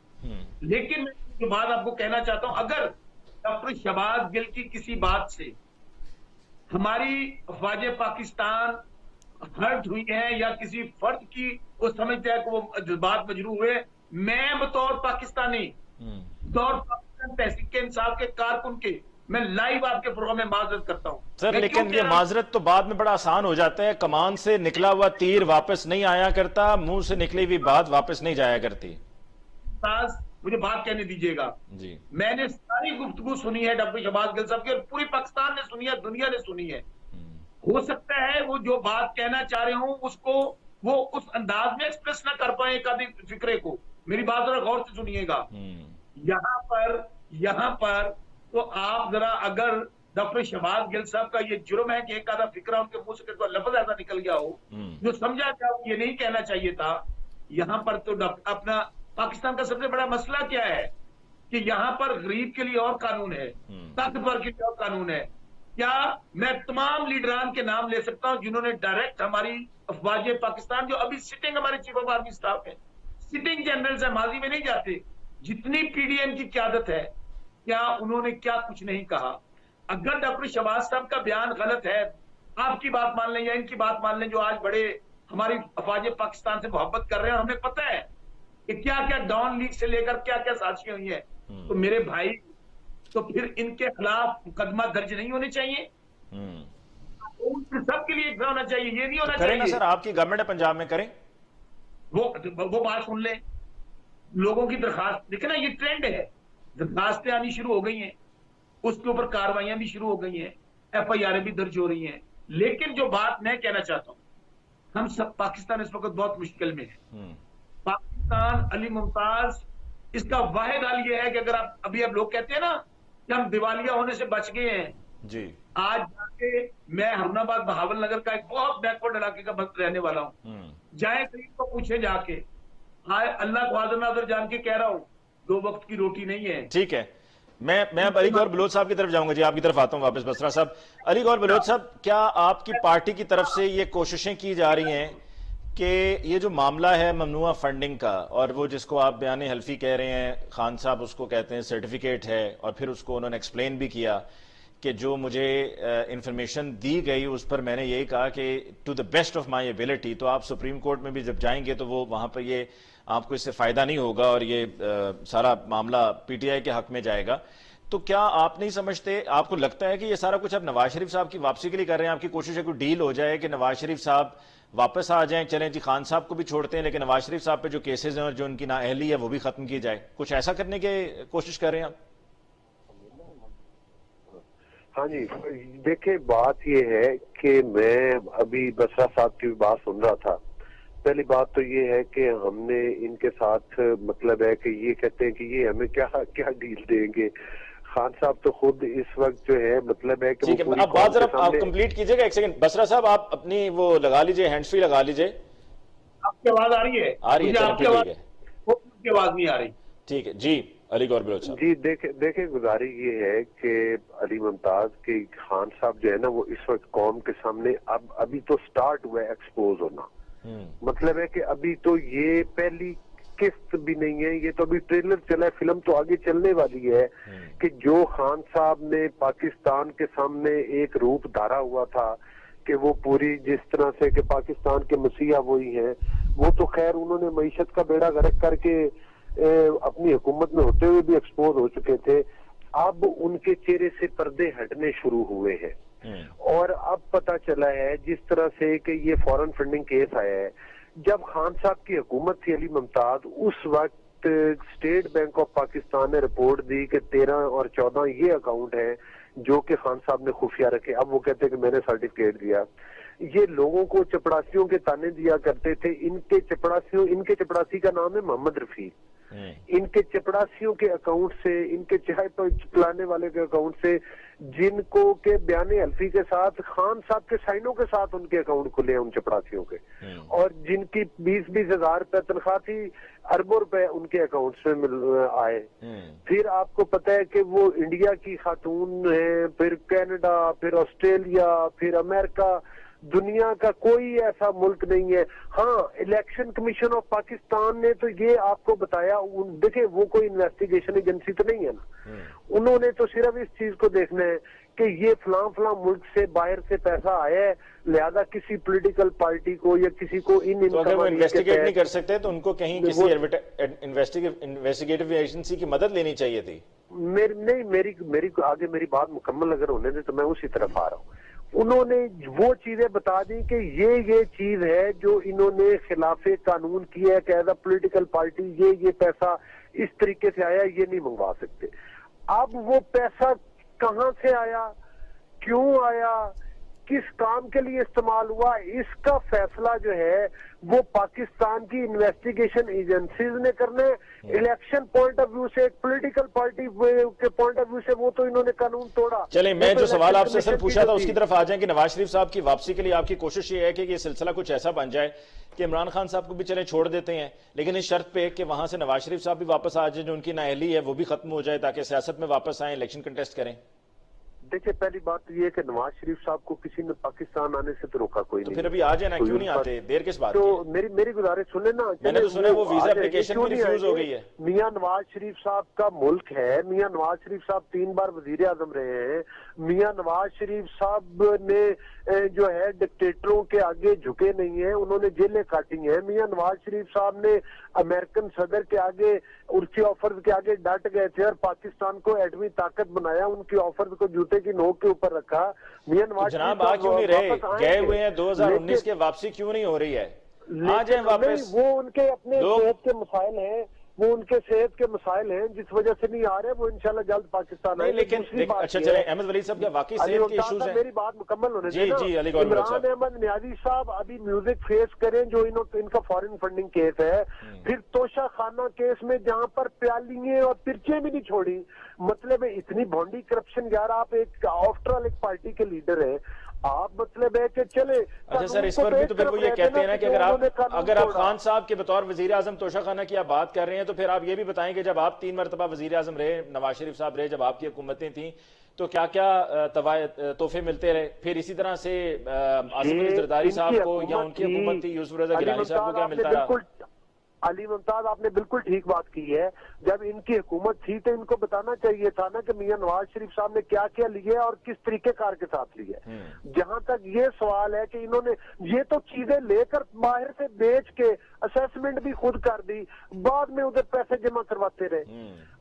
लेकिन मैं जो बात आपको कहना चाहता हूं, अगर डॉक्टर शहबाज गिल की किसी बात से हमारी फौज पाकिस्तान हर्ट हुई है या किसी फर्द की वो समझते हैं कि वो जज्बात मजरू हुए, मैं बतौर पाकिस्तानी, बतौर पाकिस्तान तहरीक इंसाफ के कारकुन के, मैं लाइव आपके प्रोग्राम में माजरत करता हूं सर। लेकिन ये माजरत तो बाद में बड़ा आसान हो जाता है। कमान से निकला हुआ तीर वापस नहीं आया करता, मुंह से निकली हुई बात वापस नहीं जाया करती। मुझे बात कहने दीजिएगा जी। मैंने सारी गुफ्तगू सुनी है डॉक्टर शहबाज गिल साहब की, और पूरी पाकिस्तान ने सुनी है, दुनिया ने सुनी है। हो सकता है वो जो बात कहना चाह रहे हो उसको वो उस अंदाज में एक्सप्रेस ना कर पाए एक आधी फिक्रे को। मेरी बात जरा गौर से सुनिएगा। यहाँ पर तो आप जरा, अगर डॉक्टर शहबाज गिल साहब का ये जुर्म है कि एक आधा फिक्रा उनके मुंह से कोई लफ्ज ऐसा निकल गया हो जो समझा गया ये नहीं कहना चाहिए था। यहाँ पर तो अपना पाकिस्तान का सबसे बड़ा मसला क्या है कि यहाँ पर गरीब के लिए और कानून है, ताकतवर के लिए और कानून है। क्या मैं तमाम लीडरान के नाम ले सकता हूं जिन्होंने डायरेक्ट हमारी अफवाज पाकिस्तान, जो अभी सिटिंग हमारे चीफ ऑफ आर्मी स्टाफ है, सिटिंग जनरल्स है, माजी में नहीं जाते, जितनी पीडीएम की क्यादत है, क्या उन्होंने क्या कुछ नहीं कहा? अगर डॉक्टर शहबाज साहब का बयान गलत है, आपकी बात मान लें या इनकी बात मान लें, जो आज बड़े हमारी अफवाज पाकिस्तान से मोहब्बत कर रहे हैं, और हमें पता है कि क्या क्या डॉन लीग से लेकर क्या क्या साजिशें हुई हैं, तो मेरे भाई, तो फिर इनके खिलाफ मुकदमा दर्ज नहीं होने चाहिए? सबके लिए एक होना चाहिए, ये नहीं होना करें ना चाहिए। सर, आपकी गवर्नमेंट है पंजाब में, करें वो बात सुन ले, लोगों की दरखास्त देखिए ना, ये ट्रेंड है, दरखास्तें आनी शुरू हो गई हैं, उसके ऊपर कार्रवाइयां भी शुरू हो गई हैं, FIR भी दर्ज हो रही हैं। लेकिन जो बात मैं कहना चाहता हूं, हम सब, पाकिस्तान इस वक्त बहुत मुश्किल में है। पाकिस्तान, अली मुमताज, इसका वाहिद हल ये है कि अगर आप अभी, अब लोग कहते हैं ना कि हम दिवालिया होने से बच गए हैं जी। आज जाके, मैं हरनाबाद बहावल नगर का एक बहुत बैकवर्ड इलाके का रहने वाला हूं, जाए कहीं तो पूछे जाके, अल्लाह को हाजिर नाज़र जान के कह रहा हूं, 2 वक्त की रोटी नहीं है। ठीक है, मैं अब अली गौर बलोच साहब की तरफ जाऊंगा जी, आपकी तरफ आता हूं वापस। बसरा साहब, अली गौर बलोच साहब, क्या आपकी पार्टी की तरफ से ये कोशिशें की जा रही हैं कि ये जो मामला है ममनुआ फंडिंग का, और वो जिसको आप बयान हल्फी कह रहे हैं, खान साहब उसको कहते हैं सर्टिफिकेट है, और फिर उसको उन्होंने एक्सप्लेन भी किया कि जो मुझे इंफॉर्मेशन दी गई उस पर मैंने यही कहा कि to the best of my ability, तो आप सुप्रीम कोर्ट में भी जब जाएंगे तो वो वहां पर ये आपको इससे फायदा नहीं होगा और ये सारा मामला PTI के हक में जाएगा। तो क्या आप नहीं समझते, आपको लगता है कि ये सारा कुछ आप नवाज शरीफ साहब की वापसी के लिए कर रहे हैं? आपकी कोशिश है कोई डील हो जाए कि नवाज शरीफ साहब वापस आ जाएं, चलें जी खान साहब को भी छोड़ते हैं, लेकिन नवाज शरीफ साहब पे जो केसेस हैं और जो उनकी नाअहली है वो भी खत्म की जाए, कुछ ऐसा करने की कोशिश कर रहे हैं आप? हाँ जी, देखिए बात ये है कि मैं अभी बसरा साहब की भी बात सुन रहा था। पहली बात तो ये है कि हमने इनके साथ, मतलब है कि ये कहते हैं कि ये हमें क्या क्या डील देंगे। खान साहब तो खुद इस वक्त जो है, मतलब है कि ठीक है, आप बात जरा आप कंप्लीट कीजिएगा, एक सेकंड। बसरा साहब, आप अपनी वो लगा लीजिए, हैंड्स फ्री लगा लीजिए। आपकी आवाज आ रही है? आ रही है, आपकी आवाज नहीं आ रही। ठीक है जी, अली गौर बलोच साहब जी। देखे गुजारी ये है कि अली मुमताज के खान साहब जो है ना, वो इस वक्त कौम के सामने अभी तो स्टार्ट हुआ है एक्सपोज होना। मतलब है कि अभी तो ये पहली किस्त भी नहीं है, ये तो अभी ट्रेलर चला है, फिल्म तो आगे चलने वाली है कि जो खान साहब ने पाकिस्तान के सामने एक रूप धारा हुआ था कि वो पूरी जिस तरह से कि पाकिस्तान के मसीहा वही हैं, वो तो खैर उन्होंने मईशत का बेड़ा गर्क करके अपनी हुकूमत में होते हुए भी एक्सपोज हो चुके थे। अब उनके चेहरे से पर्दे हटने शुरू हुए हैं और अब पता चला है जिस तरह से कि ये फॉरेन फंडिंग केस आया है, जब खान साहब की हुकूमत थी अली मुमताज, उस वक्त स्टेट बैंक ऑफ पाकिस्तान ने रिपोर्ट दी कि 13 और 14 ये अकाउंट है जो कि खान साहब ने खुफिया रखे। अब वो कहते हैं कि मैंने सर्टिफिकेट दिया। ये लोगों को चपड़ासियों के ताने दिया करते थे। इनके चपड़ासी का नाम है मोहम्मद रफी। इनके चपड़ासियों के अकाउंट से, इनके चाय पिलाने वाले के अकाउंट से, जिनको के बयाने हल्फी के साथ खान साहब के साइनों के साथ उनके अकाउंट खुले हैं उन चपड़ासियों के, और जिनकी 20-20 हजार रुपए तनख्वाह थी, अरबों रुपए उनके अकाउंट्स में आए। फिर आपको पता है कि वो इंडिया की खातून है, फिर कनाडा, फिर ऑस्ट्रेलिया, फिर अमेरिका, दुनिया का कोई ऐसा मुल्क नहीं है। हाँ, इलेक्शन कमीशन ऑफ पाकिस्तान ने तो ये आपको बताया, देखिए वो कोई इन्वेस्टिगेशन एजेंसी तो नहीं है ना, उन्होंने तो सिर्फ इस चीज को देखना है कि ये फलां मुल्क से बाहर से पैसा आया है, लिहाजा किसी पॉलिटिकल पार्टी को या किसी को तो अगर वो इन्वेस्टिगेट नहीं कर सकते तो उनको कहीं किसी इन्वेस्टिगेटिव एजेंसी की मदद लेनी चाहिए थी। मेरी आगे मेरी बात मुकम्मल अगर होने दे तो मैं उसी तरफ आ रहा हूँ। उन्होंने वो चीजें बता दी कि ये चीज है जो इन्होंने खिलाफे कानून किया है कि एज अ पॉलिटिकल पार्टी ये पैसा इस तरीके से आया, ये नहीं मंगवा सकते। अब वो पैसा कहां से आया, क्यों आया, किस काम के लिए इस्तेमाल हुआ, इसका फैसला जो है वो पाकिस्तान की इन्वेस्टिगेशन एजेंसीज ने करने। इलेक्शन पॉइंट ऑफ व्यू से, एक पॉलिटिकल पार्टी के पॉइंट ऑफ व्यू से वो तो इन्होंने कानून तोड़ा। चलिए, मैं जो सवाल आपसे सर पूछा था उसकी तरफ आ जाए कि नवाज शरीफ साहब की वापसी के लिए आपकी कोशिश ये है कि ये सिलसिला कुछ ऐसा बन जाए कि इमरान खान साहब को भी चले छोड़ देते हैं, लेकिन इस शर्त पे कि वहां से नवाज शरीफ साहब भी वापस आ जाए, जो उनकी नाअहली है वो भी खत्म हो जाए, ताकि सियासत में वापस आए, इलेक्शन कंटेस्ट करें। देखिए पहली बात तो ये है कि नवाज शरीफ साहब को किसी ने पाकिस्तान आने से तो रोका कोई तो नहीं। फिर अभी आ जाए ना, तो क्यों नहीं इन पर- आते, देर किस बात तो की? मेरी गुजारिश सुने ना। मैंने तो सुना वो वीजा आ जाएंगे, एप्लीकेशन क्यों भी नहीं रिफ्यूज हो आएंगे? गई है। मियां नवाज शरीफ साहब का मुल्क है, मियां नवाज शरीफ साहब 3 बार वजीर आजम रहे हैं। मियां नवाज शरीफ साहब ने जो है डिक्टेटरों के आगे झुके नहीं है, उन्होंने जेलें काटी हैं। मियां नवाज शरीफ साहब ने अमेरिकन सदर के आगे, उनकी ऑफर्स के आगे डट गए थे और पाकिस्तान को एटमी ताकत बनाया, उनकी ऑफर्स को जूते की नोक के ऊपर रखा। मियां तो नवाज जनाब शरीफ आ क्यों नहीं रहे, वापस गए आएंगे। हुए हैं 2019 लेकिन- के, वापसी क्यों नहीं हो रही है? आ जाए लेकिन वापस। नहीं, वो उनके अपने लोग- सेहत के मसाइल हैं, वो उनके सेहत के मसाइल हैं जिस वजह से नहीं आ रहे। वो इंशाल्लाह जल्द पाकिस्तान नहीं, आएंगे। लेकिन दूसरी बात अच्छा ये चले, है- अहमद वलीद साहब क्या वाकई अली सेहत के मुमताज इश्यूज साहब, हैं? मेरी बात मुकम्मल होने जी, देना। जी, अली गौहर इमरान साहब। अहमद नियाजी साहब अभी म्यूजिक फेस करें, जो इनका फॉरेन फंडिंग केस है, फिर तोशा खाना केस में जहां पर प्यालियां और पिर्चें भी नहीं छोड़ी। मतलब है इतनी भोंडी करप्शन। यार आप एक आफ्टर ऑल एक पार्टी के लीडर है, आप मतलब है कि चले। अच्छा सर, इस पर भी तो फिर वो ये कहते हैं ना कि अगर आप खान साहब के बतौर वजीर आजम तोशाखाना की आप बात कर रहे हैं, तो फिर आप ये भी बताएं कि जब आप 3 मरतबा वजीर आजम रहे, नवाज शरीफ साहब रहे, जब आपकी हुकूमतें थी, तो क्या क्या तोहफे मिलते रहे? फिर इसी तरह से आसिफ अली जरदारी साहब को या उनकी हुकूमत थी यूसुफ रजा गिलानी साहब को क्या मिलता रहा? अली मुमताज, आपने बिल्कुल ठीक बात की है। जब इनकी हुकूमत थी तो इनको बताना चाहिए था ना कि मियां नवाज शरीफ साहब ने क्या क्या लिया और किस तरीकेकार के साथ लिया। जहां तक ये सवाल है कि इन्होंने ये तो चीजें लेकर बाहर से बेच के असेसमेंट भी खुद कर दी, बाद में उधर पैसे जमा करवाते रहे।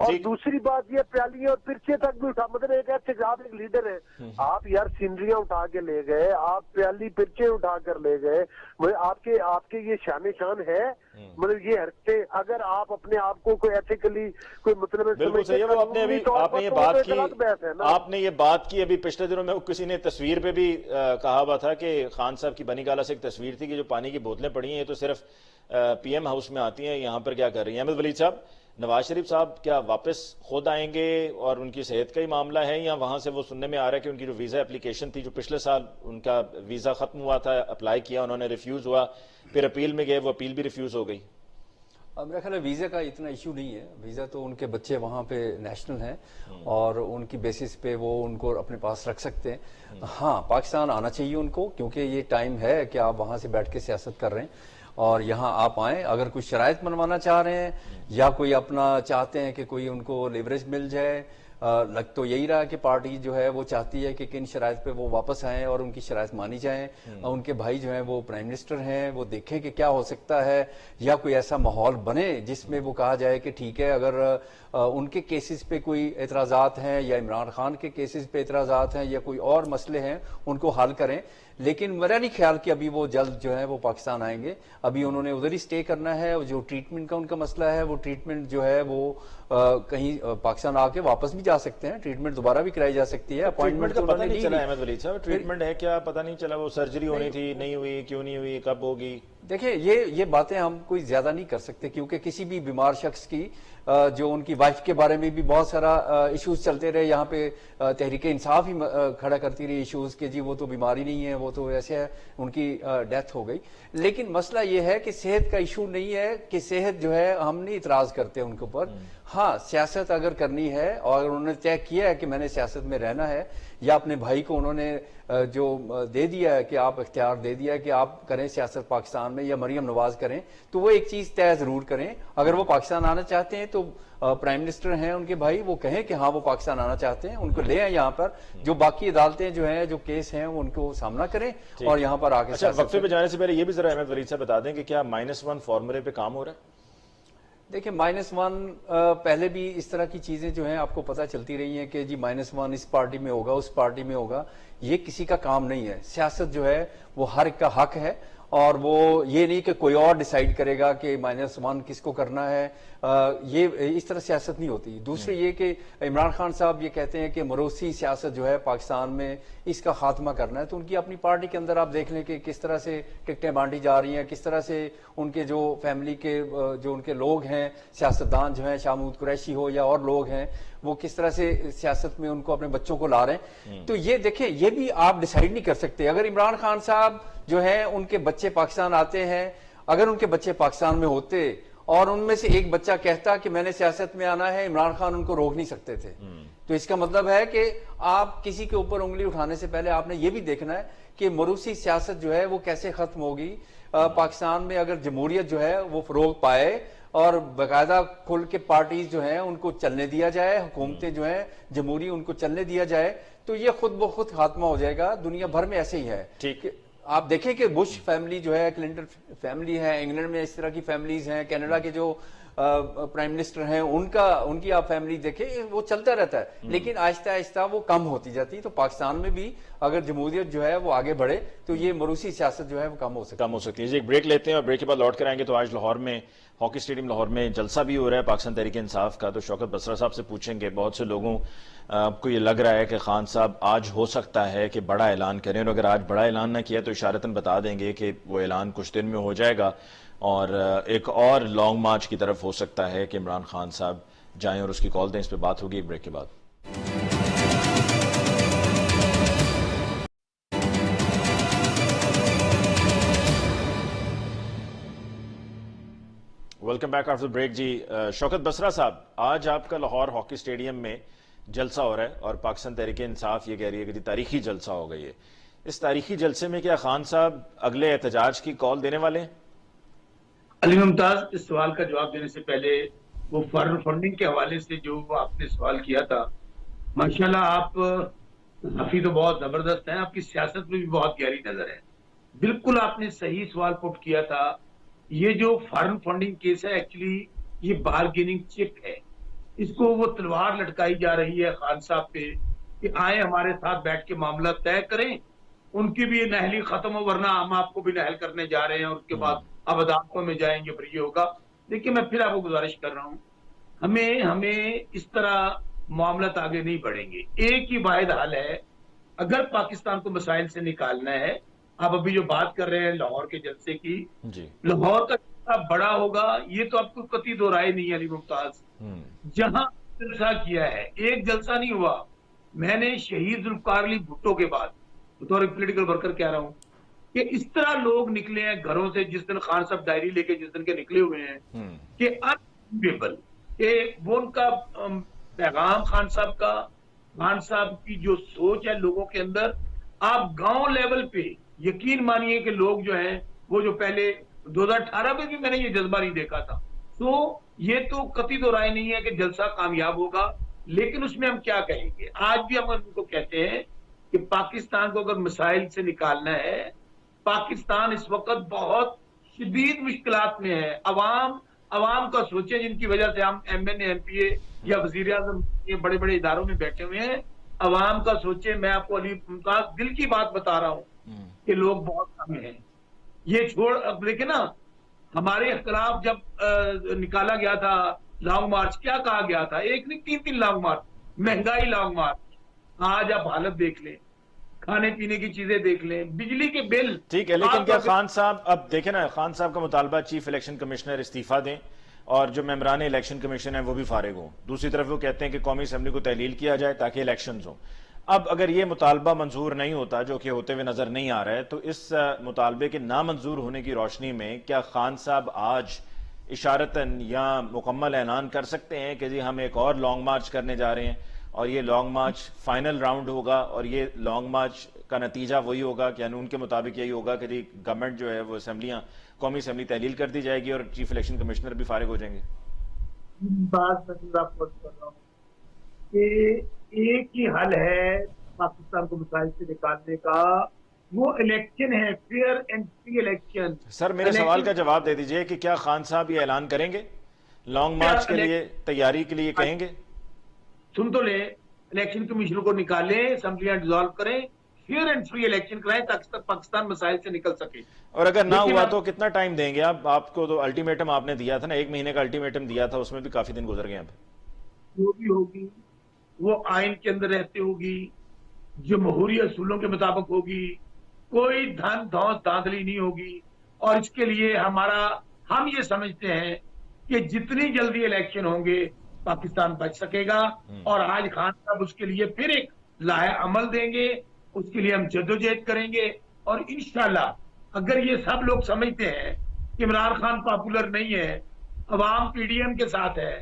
और दूसरी बात ये प्यालियां और पिर्चे तक भी उठा, मतलब एक ऐसे आप एक लीडर है, आप यार सीनरियां उठा के ले गए, आप प्याली पिर्चे उठा कर ले गए, आपके ये शान शान है। मतलब ये हरकतें अगर आप अपने आप को कोई एथिकली कोई मतलब बिल्कुल सही है। वो आपने अभी आपने ये बात की, आपने ये बात की अभी पिछले दिनों में किसी ने तस्वीर पे भी कहा हुआ था कि खान साहब की बनी गाला से एक तस्वीर थी कि जो पानी की बोतलें पड़ी हैं ये तो सिर्फ पीएम हाउस में आती हैं, यहाँ पर क्या कर रही हैं? अहमद वलीद साहब, नवाज शरीफ साहब क्या वापस खुद आएंगे और उनकी सेहत का ही मामला है, या वहां से वो सुनने में आ रहा है कि उनकी जो वीजा एप्लीकेशन थी, जो पिछले साल उनका वीजा खत्म हुआ था, अप्लाई किया उन्होंने, रिफ्यूज हुआ, फिर अपील में गए, वो अपील भी रिफ्यूज हो गई? मेरा ख्याल है वीजा का इतना इशू नहीं है। वीजा तो उनके बच्चे वहां पे नेशनल हैं और उनकी बेसिस पे वो उनको अपने पास रख सकते हैं। हाँ, पाकिस्तान आना चाहिए उनको, क्योंकि ये टाइम है कि आप वहां से बैठ के सियासत कर रहे हैं और यहाँ आप आए। अगर कुछ शराइत बनवाना चाह रहे हैं या कोई अपना चाहते हैं कि कोई उनको लेवरेज मिल जाए, लग तो यही रहा कि पार्टी जो है वो चाहती है कि किन शराइत पे वो वापस आए और उनकी शराइत मानी जाए। उनके भाई जो है वो प्राइम मिनिस्टर हैं, वो देखें कि क्या हो सकता है, या कोई ऐसा माहौल बने जिसमें वो कहा जाए कि ठीक है, अगर उनके केसेस पे कोई एतराजात हैं या इमरान खान के केसेस पे एतराजात हैं या कोई और मसले हैं, उनको हल करें। लेकिन मेरा नहीं ख्याल कि अभी वो जल्द जो है वो पाकिस्तान आएंगे। अभी उन्होंने उधर ही स्टे करना है। जो ट्रीटमेंट का उनका मसला है, वो ट्रीटमेंट जो है वो कहीं पाकिस्तान आके वापस भी जा सकते हैं, ट्रीटमेंट दोबारा भी कराई जा सकती है। अपॉइंटमेंट का पता नहीं चला अहमद वलीद साहब, ट्रीटमेंट है क्या पता नहीं चला, वो सर्जरी होनी थी, नहीं हुई, क्यों नहीं हुई, कब होगी? देखिए ये बातें हम कोई ज्यादा नहीं कर सकते, क्योंकि किसी भी बीमार शख्स की जो उनकी वाइफ के बारे में भी बहुत सारा इश्यूज चलते रहे। यहाँ पे तहरीक इंसाफ ही खड़ा करती रही इश्यूज के, जी वो तो बीमारी नहीं है, वो तो ऐसे है, उनकी डेथ हो गई। लेकिन मसला ये है कि सेहत का इशू नहीं है कि सेहत जो है हम नहीं इतराज करते उनके ऊपर। हाँ, सियासत अगर करनी है और उन्होंने तय किया है कि मैंने सियासत में रहना है, या अपने भाई को उन्होंने जो दे दिया है कि आप इख्तियार दे दिया है कि आप करें सियासत पाकिस्तान में या मरियम नवाज करें, तो वो एक चीज तय जरूर करें। अगर वो पाकिस्तान आना चाहते हैं तो प्राइम मिनिस्टर हैं उनके भाई, वो कहें कि हाँ वो पाकिस्तान आना चाहते हैं, उनको ले आए यहाँ पर। जो बाकी अदालतें जो हैं, जो केस हैं, उनको सामना करें और यहाँ पर आके। अच्छा, वक्फे पे जाने से पहले ये भी जरा अहमद वलीद साहब बता दें कि क्या -1 फॉर्मूले पे काम हो रहा है? देखिए, -1 पहले भी इस तरह की चीजें जो हैं आपको पता चलती रही हैं कि जी -1 इस पार्टी में होगा, उस पार्टी में होगा। ये किसी का काम नहीं है। सियासत जो है वो हर एक का हक है और वो ये नहीं कि कोई और डिसाइड करेगा कि -1 किसको करना है। ये इस तरह सियासत नहीं होती। दूसरी ये कि इमरान खान साहब ये कहते हैं कि मरोसी सियासत जो है पाकिस्तान में, इसका खात्मा करना है। तो उनकी अपनी पार्टी के अंदर आप देख लें कि किस तरह से टिकटें बांटी जा रही हैं, किस तरह से उनके जो फैमिली के जो उनके लोग हैं, सियासतदान जो हैं, शाह महमूद कुरैशी हो या और लोग हैं, वो किस तरह से सियासत में उनको अपने बच्चों को ला रहे हैं। तो ये देखें, ये भी आप डिसाइड नहीं कर सकते। अगर इमरान खान साहब जो है उनके बच्चे पाकिस्तान आते हैं, अगर उनके बच्चे पाकिस्तान में होते और उनमें से एक बच्चा कहता कि मैंने सियासत में आना है, इमरान खान उनको रोक नहीं सकते थे। तो तो इसका मतलब है कि आप किसी के ऊपर उंगली उठाने से पहले आपने ये भी देखना है कि मरूसी सियासत जो है वो कैसे खत्म होगी। पाकिस्तान में अगर जमहूरियत जो है वो फरोग पाए और बाकायदा खुल के पार्टीज जो हैं उनको चलने दिया जाए, हुकूमतें जो हैं जमहूरी उनको चलने दिया जाए, तो ये खुद ब खुद खात्मा हो जाएगा। दुनिया भर में ऐसे ही है। ठीक, आप देखें कि बुश फैमिली जो है, क्लिंटन फैमिली है, इंग्लैंड में इस तरह की फैमिलीज हैं, कनाडा के जो प्राइम मिनिस्टर हैं उनकी आप फैमिली देखें, वो चलता रहता है, लेकिन आहिस्ता आहिस्ता वो कम होती जाती है। तो पाकिस्तान में भी अगर जमहूरियत जो है वो आगे बढ़े तो ये मरूसी सियासत जो है वो कम हो सकती है। जी, एक ब्रेक लेते हैं और ब्रेक के बाद लौट कर आएंगे। तो आज लाहौर में, हॉकी स्टेडियम लाहौर में जलसा भी हो रहा है पाकिस्तान तहरीक इंसाफ का। तो शौकत बसरा साहब से पूछेंगे, बहुत से लोगों को ये लग रहा है कि खान साहब आज हो सकता है कि बड़ा ऐलान करें, और अगर आज बड़ा ऐलान ना किया तो इशारतन बता देंगे कि वो ऐलान कुछ दिन में हो जाएगा और एक और लॉन्ग मार्च की तरफ हो सकता है कि इमरान खान साहब जाएं और उसकी कॉल दें। इस पर बात होगी एक ब्रेक के बाद। Welcome back after break. जी, शौकत बसरा साहब, आज आपका लाहौर हॉकी स्टेडियम में जलसा हो रहा है और पाकिस्तान तहरीक इंसाफ ये कह रही है कि तारीखी जलसा हो गई है। इस तारीखी जलसे में क्या खान साहब अगले एहतजाज की कॉल देने वाले हैं? अली मुमताज, इस सवाल का जवाब देने से पहले वो फॉरेन फंडिंग के हवाले से जो आपने सवाल किया था, माशाल्लाह आप काफी तो बहुत जबरदस्त हैं, आपकी सियासत में भी बहुत गहरी नजर है। बिल्कुल आपने सही सवाल पुट किया था। ये जो फॉरेन फंडिंग केस है, एक्चुअली ये बार्गेनिंग चिप है। इसको वो तलवार लटकाई जा रही है खान साहब पे कि आए हमारे साथ बैठ के मामला तय करें, उनकी भी नहली खत्म हो वरना हम आपको भी नहल करने जा रहे हैं और उसके बाद अब अदालतों में जाएंगे, फिर ये होगा। देखिए, मैं फिर आपको गुजारिश कर रहा हूं, हमें इस तरह मामला आगे नहीं बढ़ेंगे। एक ही वाहिद हल है, अगर पाकिस्तान को मसाइल से निकालना है। आप अभी जो बात कर रहे हैं लाहौर के जलसे की, जी, लाहौर का जलसा बड़ा होगा ये तो आपको कतई दो राय नहीं है अली मुमताज। जहां जलसा किया है, एक जलसा नहीं हुआ। मैंने शहीद जुल्फकार अली भुट्टो के बाद बतौर पॉलिटिकल वर्कर कह रहा हूं कि इस तरह लोग निकले हैं घरों से, जिस दिन खान साहब डायरी लेके जिस दिन के निकले हुए हैं, कि अनबिलीवेबल कि वो उनका पैगाम खान साहब की जो सोच है लोगों के अंदर, आप गांव लेवल पे यकीन मानिए कि लोग जो हैं वो जो पहले 2018 में भी मैंने ये जज्बा नहीं देखा था। तो ये तो कतई दो राय नहीं है कि जलसा कामयाब होगा, लेकिन उसमें हम क्या कहेंगे, आज भी हम उनको कहते हैं कि पाकिस्तान को अगर मिसाइल से निकालना है, पाकिस्तान इस वक्त बहुत शदीद मुश्किलात में है। अवाम का सोचे, जिनकी वजह से हम MNA MPA या वजीर आजम ये बड़े बड़े इदारों में बैठे हुए हैं, अवाम का सोचे। मैं आपको अली मुमताज दिल की बात बता रहा हूं कि लोग बहुत कम हैं। ये छोड़, अब लेकिन ना हमारे खिलाफ जब निकाला गया था लॉन्ग मार्च, क्या कहा गया था, एक नहीं 3 लॉन्ग मार्च, महंगाई लॉन्ग मार्च। आज आप हालत देख लें, खाने पीने की चीजें देख लें, बिजली के बिल। ठीक है, लेकिन क्या खान साहब, अब देखें ना, खान साहब का मुतालबा चीफ इलेक्शन कमिश्नर इस्तीफा दें और जो मेंबरान इलेक्शन कमीशन है वो भी फारिग हों। दूसरी तरफ वो कहते हैं कि कौमी असम्बली को तहलील किया जाए ताकि इलेक्शंस हों। अब अगर ये मुतालबा मंजूर नहीं होता, जो कि होते हुए नजर नहीं आ रहा है, तो इस मुतालबे के नामंजूर होने की रोशनी में क्या खान साहब आज इशारतन या मुकम्मल ऐलान कर सकते हैं कि जी हम एक और लॉन्ग मार्च करने जा रहे हैं और ये लॉन्ग मार्च फाइनल राउंड होगा और ये लॉन्ग मार्च का नतीजा वही होगा कि यानी उनके मुताबिक यही होगा कि जी गवर्नमेंट जो है वो असेंबलियां, कौमी असेंबली तहलील कर दी जाएगी और चीफ इलेक्शन कमिश्नर भी फारिग हो जाएंगे? बात मैं आपको कर रहा हूँ कि एक ही हल है पाकिस्तान को मिसाइल से निकालने का, वो इलेक्शन है, fair and free election. Sir, मेरे सवाल का जवाब दे दीजिए कि क्या खान साहब ये ऐलान करेंगे, लॉन्ग मार्च के लिए तैयारी के लिए कहेंगे? सुन तो ले, इलेक्शन कमीशन को निकालें, असेंबलियां डिसॉल्व करें, फेयर एंड फ्री इलेक्शन कराएं ताकि पाकिस्तान मसाइल से निकल सके। और अगर ना हुआ तो कितना टाइम देंगे आप? आपको तो अल्टीमेटम आपने दिया था ना, 1 महीने का अल्टीमेटम दिया था, उसमें भी काफी दिन गुजर गए। अब जो भी होगी वो आइन के अंदर रहते होगी, जमहूरी असूलों के मुताबिक होगी, कोई धन धौस धांधली नहीं होगी। और इसके लिए हम ये समझते हैं कि जितनी जल्दी इलेक्शन होंगे पाकिस्तान बच सकेगा। और आज खान साहब उसके लिए फिर एक लाया अमल देंगे, उसके लिए हम जद्दोजहद करेंगे। और इंशाल्लाह अगर ये सब लोग समझते हैं कि इमरान खान पॉपुलर नहीं है, अवाम PDM के साथ है,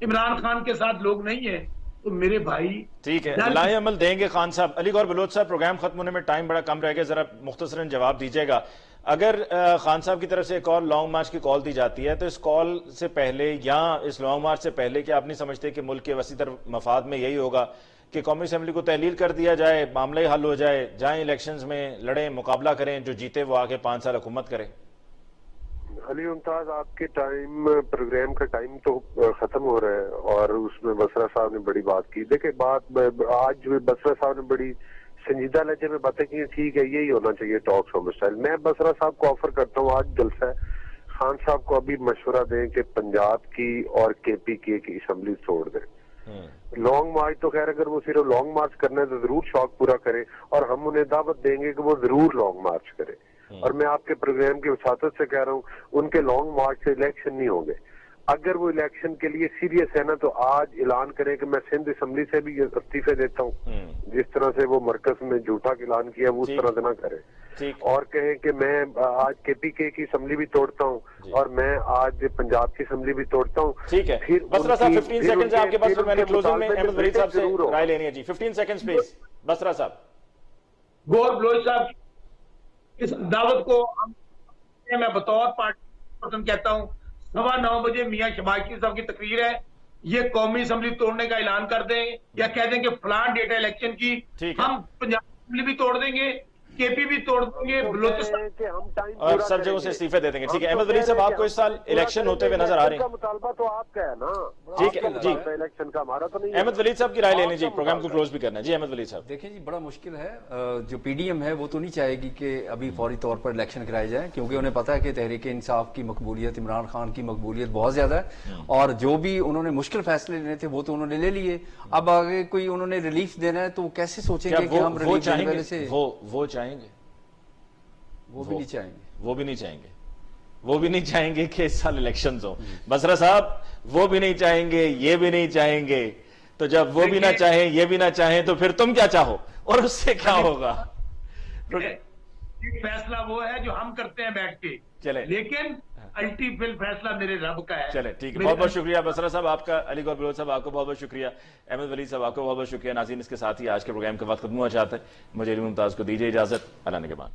इमरान खान के साथ लोग नहीं है, तो मेरे भाई ठीक है, लाए अमल देंगे खान साहब। अली गौर बलोच साहब, प्रोग्राम खत्म होने में टाइम बड़ा कम रह गया, जरा मुख्तसरन जवाब दीजिएगा। अगर खान साहब की तरफ से एक और लॉन्ग मार्च की कॉल दी जाती है तो इस कॉल से पहले या इस लॉन्ग मार्च से पहले क्या आप नहीं समझते कि मुल्क के वसीतर मफाद में यही होगा कि कौमी असम्बली को तहलील कर दिया जाए, मामला ही हल हो जाए, जाएं इलेक्शंस में लड़ें, मुकाबला करें, जो जीते वो आके 5 साल हुकूमत करे? अली मुमताज, आपके प्रोग्राम का टाइम तो खत्म हो रहा है और उसमें बसरा साहब ने बड़ी बात की। देखिए, आज बसरा साहब ने बड़ी संजीदा लहजे में बातें की, ठीक है, यही होना चाहिए टॉक शो में स्टाइल। मैं बसरा साहब को ऑफर करता हूँ, आज जलसा है, खान साहब को अभी मशवरा दें कि पंजाब की और KPK की असम्बली तोड़ दें। लॉन्ग मार्च तो खैर अगर वो सिर्फ लॉन्ग मार्च करना है तो जरूर शौक पूरा करें और हम उन्हें दावत देंगे कि वो जरूर लॉन्ग मार्च करें। और मैं आपके प्रोग्राम की वसातत से कह रहा हूँ, उनके लॉन्ग मार्च से इलेक्शन नहीं होंगे। अगर वो इलेक्शन के लिए सीरियस है ना तो आज ऐलान करें कि मैं सिंध असम्बली से भी इस्तीफे देता हूँ। जिस तरह से वो मरकज में झूठा ऐलान किया वो उस तरह से ना करें और कहें कि मैं आज KPK की असम्बली भी तोड़ता हूँ और मैं आज पंजाब की असम्बली भी तोड़ता हूँ। ठीक है, फिर बसरा साहब 15 सेकंड है आपके पास, फिर मैंने क्लोजिंग में अहमद वलीद साहब से राय लेनी है जी। 15 सेकंड प्लीज बसरा साहब। गौर बलोच साहब इस दावत को मैं बतौर पार्टी पर्सन कहता हूं, 9:15 बजे मियां शबाकी साहब की तकरीर है, ये कौमी असम्बली तोड़ने का ऐलान कर दें या कह दें कि फलान डेट है इलेक्शन की, हम पंजाब असम्बली भी तोड़ देंगे, KP भी तोड़ देंगे, बलोचिस्तान और सब जगहों से इस्तीफे दे देंगे। ठीक है, अहमद वलीद साहब, आपको इस साल इलेक्शन होते हुए नजर आ रहे हैं? मुतालबा तो आपका है ना। ठीक है जी, इलेक्शन का हमारा तो नहीं। अहमद वलीद साहब की राय लेनी जी, प्रोग्राम को क्लोज भी करना है जी। अहमद वलीद साहब, देखिए जी, बड़ा मुश्किल है। जो PDM है वो तो नहीं चाहेगी कि अभी फौरी तौर पर इलेक्शन कराए जाए, क्योंकि उन्हें पता है कि तहरीक इंसाफ की मकबूलियत, इमरान खान की मकबूलियत बहुत ज्यादा है और जो भी उन्होंने मुश्किल फैसले लेने थे वो तो उन्होंने ले लिए। अब आगे कोई उन्होंने रिलीफ देना है तो कैसे सोचेंगे कि हम रिलीफ देने वाले से वो चाहेंगे? वो भी नहीं चाहेंगे, वो भी नहीं चाहेंगे, वो भी नहीं चाहेंगे कि इस साल इलेक्शंस हो। बसरा साहब, वो भी नहीं चाहेंगे, ये भी नहीं चाहेंगे, तो जब वो भी ना चाहे ये भी ना चाहे तो फिर तुम क्या चाहो और उससे क्या होगा? फैसला वो है जो हम करते हैं बैठ के, चले, लेकिन अल्टीमेट फैसला मेरे रब का है। चले, ठीक है, बहुत बहुत शुक्रिया बसरा साहब आपका। अली गौर बलोच साहब आपको बहुत बहुत शुक्रिया। अहमद वलीद साहब आपको बहुत बहुत शुक्रिया। नाज़रीन, इसके साथ ही आज के प्रोग्राम का वक्त खत्म हुआ चाहता है। मुझे अली मुमताज को दीजिए इजाजत। अल्लाह ने के बाद।